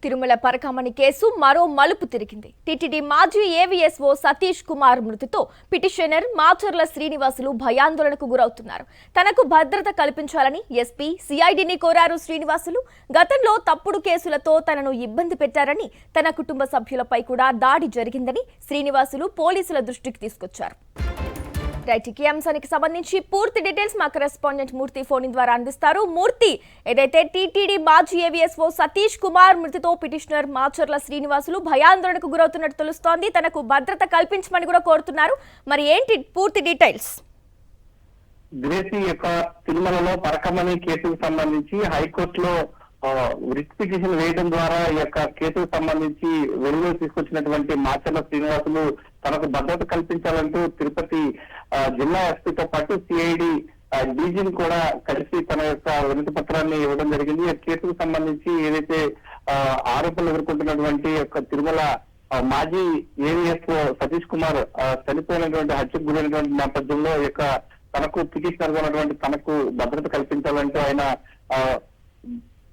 Tirumala Parakamani case మరో మలుపు తిరిగింది. టీటీడీ మాజీ ఏవీఎస్ఓ సతీష్ కుమార్ మృతితో పిటిషనర్ మాచర్ల శ్రీనివాసులు భయాందోళనకు గురవుతున్నారు. తనకు భద్రత కల్పించాలని ఎస్పీ సిఐడిని కోరారు శ్రీనివాసులు. గతంలో తప్పుడు కేసులతో తనను ఇబ్బంది పెట్టారని, తన కుటుంబ సభ్యులపై కూడా దాడి జరిగిందని శ్రీనివాసులు పోలీసుల దృష్టికి తీసుకొచ్చారు. రైట్, ఈ అంశానికి సంబంధించి పూర్తి డీటెయిల్స్ మా కరెస్పాండెంట్ మూర్తి ఫోన్ ద్వారా అందిస్తారు. మూర్తి, ఏదైతే టీటీడీ మాజీ ఏవీఎస్ఓ సతీష్ కుమార్ మృతితో పిటిషనర్ మాచర్ల శ్రీనివాసులు భయాందోళనకు గురవుతున్నట్టు తెలుస్తోంది. తనకు భద్రత కల్పించమని కూడా కోరుతున్నారు. మరి ఏంటి పూర్తి డీటెయిల్స్? దేశీ యొక్క తిరుమలలో పరకమణి కేసుకు సంబంధించి హైకోర్టులో రిట్ పిటిషన్ వేయడం ద్వారా ఈ యొక్క కేసుకు సంబంధించి వెలుగు తీసుకొచ్చినటువంటి మాచర్ల శ్రీనివాసులు తనకు భద్రత కల్పించాలంటూ తిరుపతి జిల్లా ఎస్పీతో పాటు సిఐడి డీజీని కూడా కలిసి తన యొక్క వినతి పత్రాన్ని ఇవ్వడం జరిగింది. ఈ కేసుకు సంబంధించి ఏదైతే ఆరోపణలు ఎదుర్కొంటున్నటువంటి యొక్క తిరుమల మాజీ ఏవీఎస్ఓ సతీష్ కుమార్ చనిపోయినటువంటి హత్యకు గురైనటువంటి నేపథ్యంలో యొక్క తనకు పిటిషనర్ ఉన్నటువంటి తనకు భద్రత కల్పించాలంటూ ఆయన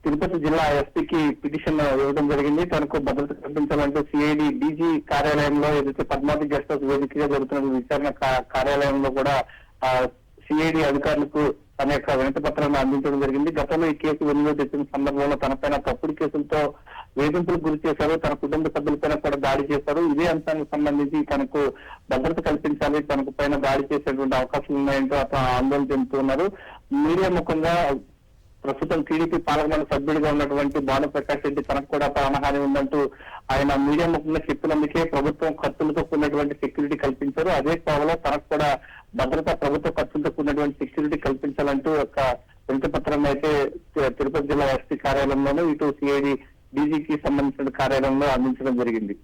తిరుపతి జిల్లా ఎస్పీకి పిటిషన్ ఇవ్వడం జరిగింది. తనకు భద్రత కల్పించాలంటూ సిఐడి డీజీ కార్యాలయంలో ఏదైతే పద్మావతి గెస్ట్ హౌస్ వేదికగా జరుగుతున్న విచారణ కార్యాలయంలో కూడా సిఐడి అధికారులకు తన యొక్క వినతి పత్రాన్ని అందించడం జరిగింది. గతంలో ఈ కేసు వెలుగులో తెచ్చిన సందర్భంలో తనపైన తప్పుడు కేసులతో వేధింపులకు గురి చేశారు, తన కుటుంబ సభ్యులపైన కూడా దాడి చేశారు. ఇదే అంశానికి సంబంధించి తనకు భద్రత కల్పించాలి, తనకు పైన దాడి చేసేటువంటి అవకాశాలు ఉన్నాయంటూ అతను ఆందోళన చెందుతున్నారు. మీడియా ముఖంగా ప్రస్తుతం టీడీపీ పార్లమెంట్ సభ్యుడిగా ఉన్నటువంటి భానుప్రకాష్ రెడ్డి తనకు కూడా ప్రాణహాని ఉందంటూ ఆయన మీడియా ముఖంగా చెప్పినందుకే ప్రభుత్వం ఖర్చులతో కూడినటువంటి సెక్యూరిటీ కల్పించారు. అదే కోవలో తనకు కూడా భద్రత ప్రభుత్వ ఖర్చులతో కూడినటువంటి సెక్యూరిటీ కల్పించాలంటూ ఒక వినతి పత్రం అయితే తిరుపతి జిల్లా ఎస్పీ కార్యాలయంలోనూ ఇటు సిఐడి డీజీకి సంబంధించిన కార్యాలయంలో అందించడం జరిగింది.